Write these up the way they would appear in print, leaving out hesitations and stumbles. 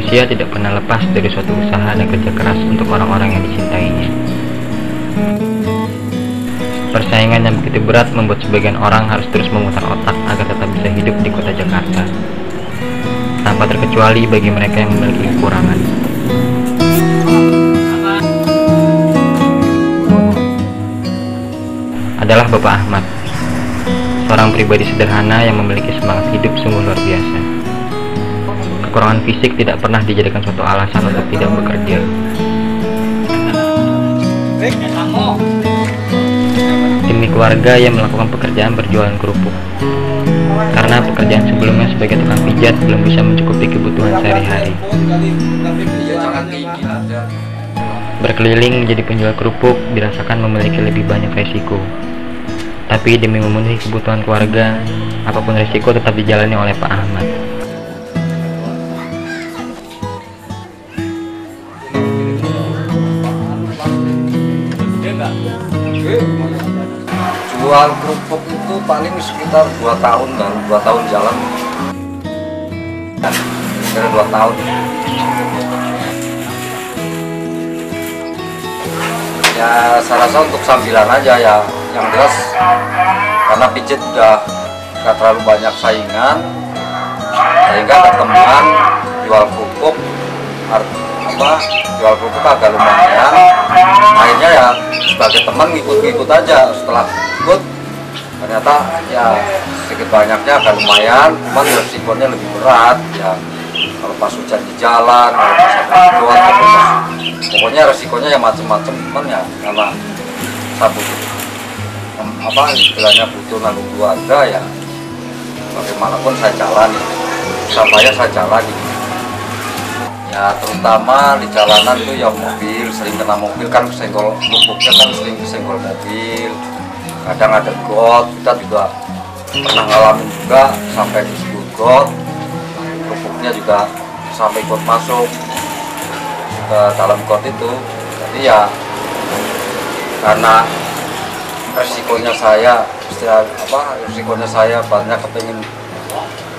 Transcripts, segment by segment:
manusia tidak pernah lepas dari suatu usaha dan kerja keras untuk orang-orang yang dicintainya. Persaingan yang begitu berat membuat sebagian orang harus terus memutar otak agar tetap bisa hidup di kota Jakarta, tanpa terkecuali bagi mereka yang memiliki kekurangan. Adalah Bapak Ahmad, seorang pribadi sederhana yang memiliki semangat hidup sungguh luar biasa. Kekurangan fisik tidak pernah dijadikan suatu alasan untuk tidak bekerja. Demi keluarga yang melakukan pekerjaan berjualan kerupuk, karena pekerjaan sebelumnya sebagai tukang pijat belum bisa mencukupi kebutuhan sehari-hari. Berkeliling menjadi penjual kerupuk dirasakan memiliki lebih banyak resiko. Tapi demi memenuhi kebutuhan keluarga, apapun resiko tetap dijalani oleh Pak Ahmad. Jual kerupuk itu paling sekitar 2 tahun, baru 2 tahun jalan. Sekitar 2 tahun. Ya saya rasa untuk sambilan aja ya. Yang jelas karena pijit udah gak terlalu banyak saingan, sehingga ada teman jual kerupuk, jual kerupuk agak lumayan. Akhirnya ya sebagai teman ngikut-ngikut aja. Setelah ikut ternyata ya sedikit banyaknya agak lumayan, cuman resikonya lebih berat ya. Kalau pas hujan di jalan, kalau pas ada keluar, pokoknya resikonya ya macem-macem. Cuman ya karena saya butuh istilahnya butuh nanggung keluarga ya, bagaimanapun saya jalani, sampai saya jalani. Ya terutama di jalanan tuh ya mobil, sering kena mobil kan, kesenggol kerupuknya kan sering kesenggol mobil. Kadang ada got, kita juga pernah ngalamin juga sampai disebut got. Kerupuknya juga sampai got masuk ke dalam got itu. Jadi ya karena resikonya saya banyak kepengen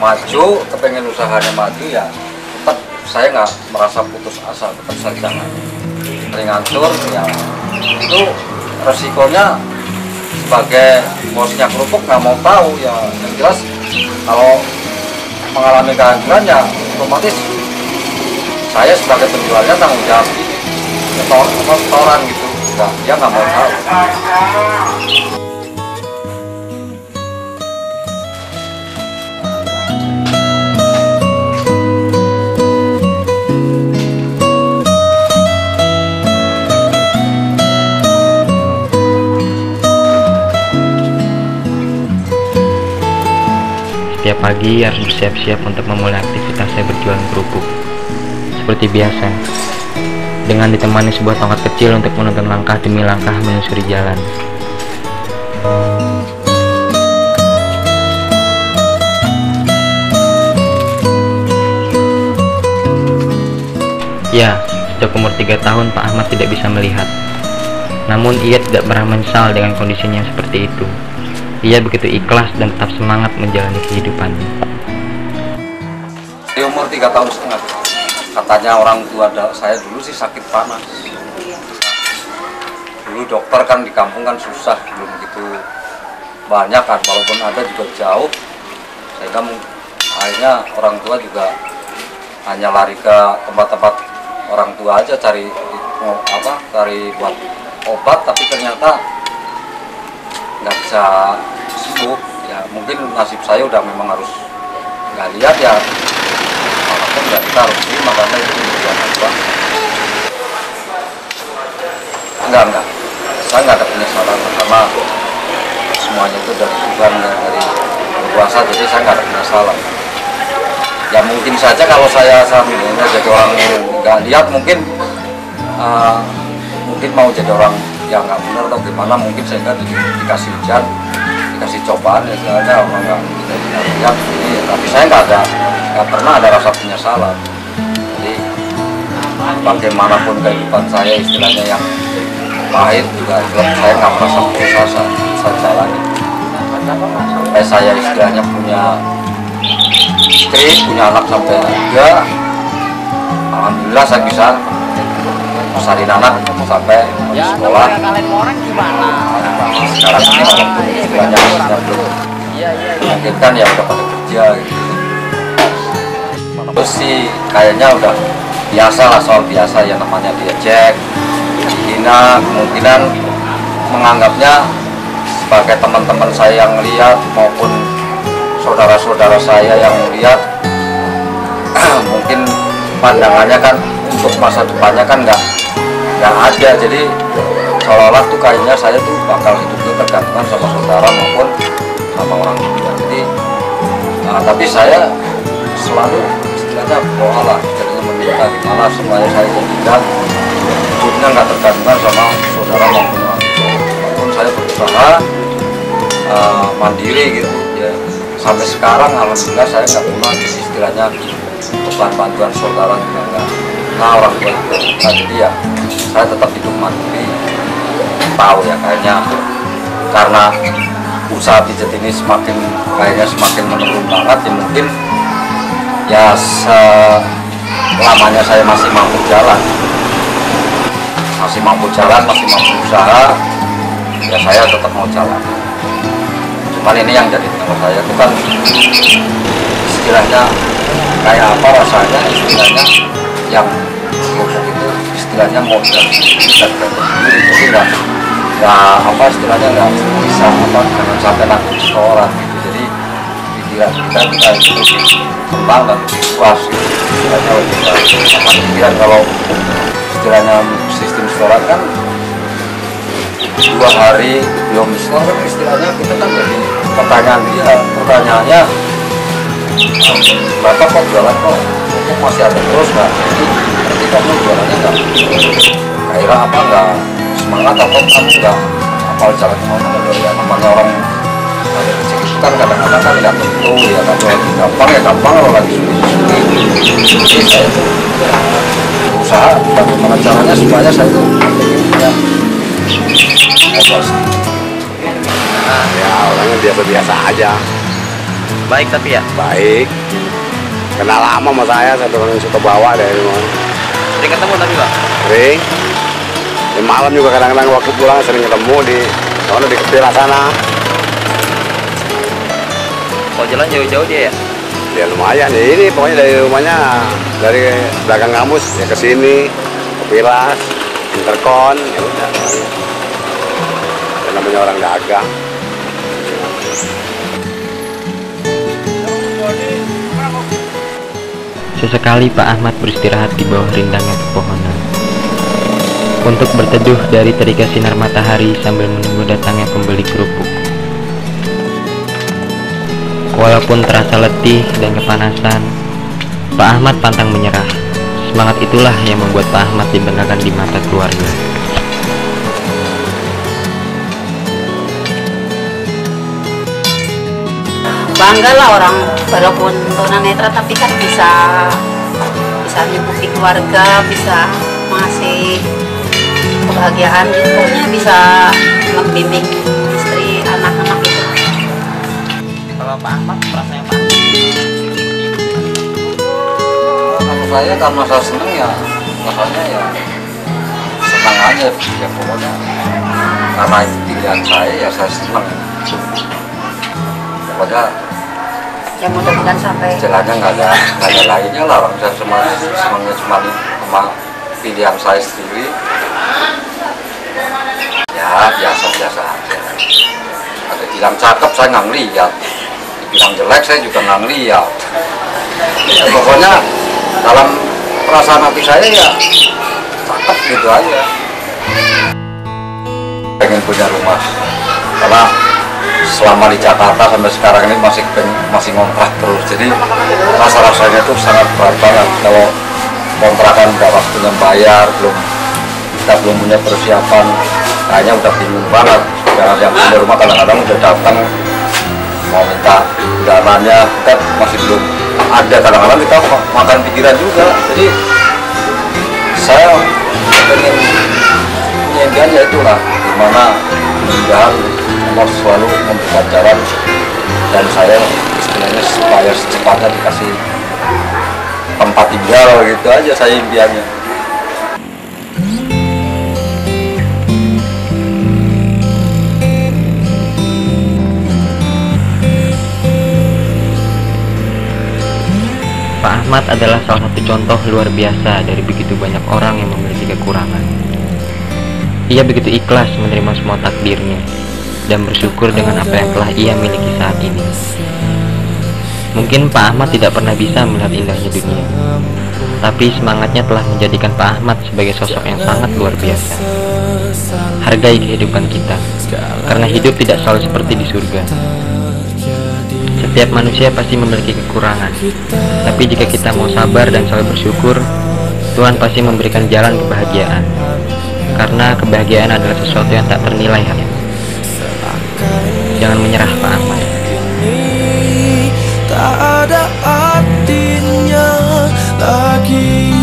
maju, kepengen usahanya maju ya, tetap saya nggak merasa putus asa, tetap saya jangan sering hancur ya. Itu resikonya sebagai bosnya kerupuk nggak mau tahu ya. Yang jelas kalau mengalami kehancuran ya otomatis saya sebagai penjualnya tanggung jawab setoran gitu. Nah, dia nggak mau tahu. Setiap pagi harus bersiap-siap untuk memulai aktivitas saya berjualan kerupuk. Seperti biasa, dengan ditemani sebuah tongkat kecil untuk menuntun langkah demi langkah menyusuri jalan. Ya, sejak umur 3 tahun Pak Ahmad tidak bisa melihat. Namun ia tidak pernah menyesal dengan kondisinya seperti itu. Ia begitu ikhlas dan tetap semangat menjalani kehidupannya. Di umur 3 tahun setengah, katanya orang tua saya dulu sih sakit panas. Dulu dokter kan di kampung kan susah, belum gitu banyak kan, walaupun ada juga jauh. Sehingga akhirnya orang tua juga hanya lari ke tempat-tempat orang tua aja cari buat obat, tapi ternyata nggak bisa sembuh. Ya mungkin nasib saya udah memang harus nggak lihat ya, apapun nggak kita harus terima karena itu tujuan apa. Enggak, saya nggak ada penyesalan karena semuanya itu dari Tuhan, dari kuasa, jadi saya nggak ada penyesalan. Ya mungkin saja kalau saya seandainya jadi orang nggak lihat, mungkin mau jadi orang yang nggak benar atau gimana, mungkin sehingga dikasih ujian, dikasih cobaan ya, ada orang nggak lihat. Tapi saya nggak pernah ada rasa penyesalan. Jadi bagaimanapun kehidupan saya istilahnya yang pahit juga saya nggak merasa putus asa, saya jalani. Sampai saya istilahnya punya istri, punya anak sampai 3, alhamdulillah saya bisa besarin anak sampai sekolah. Sekarang ini walaupun istilahnya belum memungkinkan ya udah pada kerja gitu. Terus sih kayaknya udah biasa lah, soal biasa ya, namanya diejek, dihina, kemungkinan menganggapnya sebagai teman-teman saya yang lihat maupun saudara-saudara saya yang lihat mungkin pandangannya kan untuk masa depannya kan nggak ada, jadi seolah-olah tuh kayaknya saya tuh bakal hidupnya tergantungan sama saudara maupun sama orang tua. Jadi tapi saya selalu istilahnya doa lah, jadinya meminta gimana supaya saya jadikan hidupnya nggak tergantungan sama saudara maupun orang tua. Maupun saya berusaha mandiri gitu ya, sampai sekarang alhamdulillah saya nggak pernah istilahnya bukan bantuan saudara juga enggak, nah orang tua juga enggak. Jadi ya saya tetap hidup mandiri. Tahu ya kayaknya karena usaha pijat ini kayaknya semakin menurun banget ya, mungkin ya selamanya saya masih mampu jalan, masih mampu usaha, ya saya tetap mau jalan. Cuman ini yang jadi tanggung saya itu kan istilahnya kayak apa rasanya, istilahnya yang lupuk itu istilahnya modal bisa sendiri, jadi nggak apa istilahnya nggak bisa apa jangan sampai nanggung seorang gitu. Jadi pikiran kita itu kembang dan puas gitu, istilahnya lebih sama pikiran. Kalau istilahnya sistem setoran kan 2 hari belum setor kan istilahnya kita kan jadi pertanyaannya Bapak kok jualan kok masih ada terus nggak? Jadi berarti kamu jualannya nggak kira apa nggak semangat atau kamu nggak apal jalan kemana? Ya namanya orang ada rezeki itu kan kadang-kadang kan nggak tentu ya, kalau lagi gampang ya gampang, kalau lagi sulit. Jadi saya tuh berusaha bagaimana caranya supaya saya tuh punya modal. Ya orangnya biasa-biasa aja. Baik tapi ya? Baik. Kenal lama sama saya orang suka bawa dari mana. Sering ketemu tapi Pak? Sering. Di malam juga kadang-kadang waktu pulang sering ketemu di Kepila sana. Kalau jalan jauh-jauh dia ya? Ya lumayan ya, ini pokoknya dari rumahnya, dari belakang kampus ya ke sini, Kepilas, Interkon, ya udah. Dan namanya orang dagang. Sesekali Pak Ahmad beristirahat di bawah rindangnya pepohonan untuk berteduh dari terikat sinar matahari sambil menunggu datangnya pembeli kerupuk. Walaupun terasa letih dan kepanasan, Pak Ahmad pantang menyerah. Semangat itulah yang membuat Pak Ahmad dibanggakan di mata keluarga. Bangga lah orang walaupun tunanetra tapi kan bisa nyibuki keluarga, bisa ngasih kebahagiaan gitu, pokoknya bisa membimbing istri, anak-anak gitu. Kalau Pak Ahmad rasanya Pak? Kalau saya karena saya seneng ya rasanya ya senang aja ya, pokoknya karena itu pilihan saya ya saya seneng. Pokoknya Ya mudah-mudahan sampai jalannya nggak ada lainnya lah, orang saya semuanya cuma pilihan saya sendiri. Ya biasa-biasa aja. Ada bilang cakep saya nggak ngeliat, dibilang jelek saya juga nggak ngeliat. Ya, pokoknya dalam perasaan hati saya ya cakep gitu aja. Pengen punya rumah karena selama di Jakarta sampai sekarang ini masih ngontrak terus, jadi rasa-rasanya itu sangat berat banget. Kalau kontrakan udah waktunya bayar, kita belum punya persiapan, kayaknya udah bingung banget. Jangan yang punya rumah kadang-kadang udah datang mau minta undangannya, kita masih belum ada, kadang-kadang kita makan pikiran juga. Jadi saya pengen punya impian ya itulah, gimana mudah-mudahan Allah selalu membuka jalan dan saya istilahnya supaya secepatnya dikasih tempat tinggal gitu aja saya impiannya. Pak Ahmad adalah salah satu contoh luar biasa dari begitu banyak orang yang memiliki kekurangan. Ia begitu ikhlas menerima semua takdirnya dan bersyukur dengan apa yang telah ia miliki saat ini. Mungkin Pak Ahmad tidak pernah bisa melihat indahnya dunia, tapi semangatnya telah menjadikan Pak Ahmad sebagai sosok yang sangat luar biasa. Hargai kehidupan kita, karena hidup tidak selalu seperti di surga. Setiap manusia pasti memiliki kekurangan, tapi jika kita mau sabar dan selalu bersyukur, Tuhan pasti memberikan jalan kebahagiaan. Karena kebahagiaan adalah sesuatu yang tak ternilai harganya. Jangan menyerah, Pak Ahmad. Tak ada artinya lagi,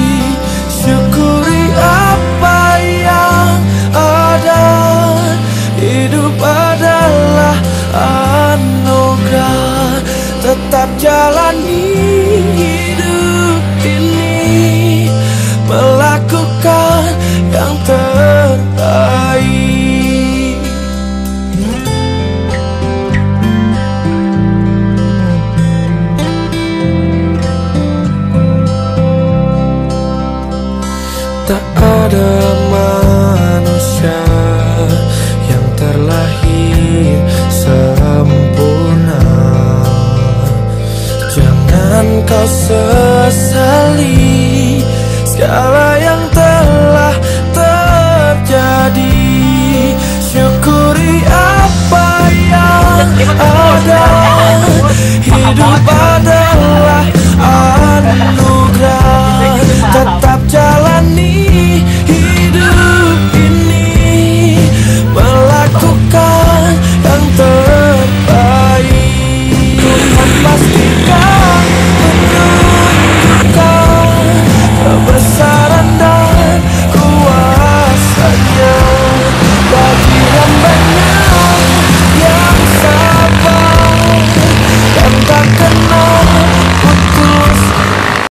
syukuri apa yang ada. Hidup adalah anugerah, tetap jalani hidup ini, melakukan yang terbaik. Tak ada manusia yang terlahir sempurna. Jangan kau sesali segala yang telah terjadi. Syukuri apa yang ada. Hidup adalah anugerah, tetap jalani hidup ini, melakukan yang terbaik. Tuhan pastikan menunjukkan kebesaran dan kuasanya bagi hambanya yang sabar dan tak kenal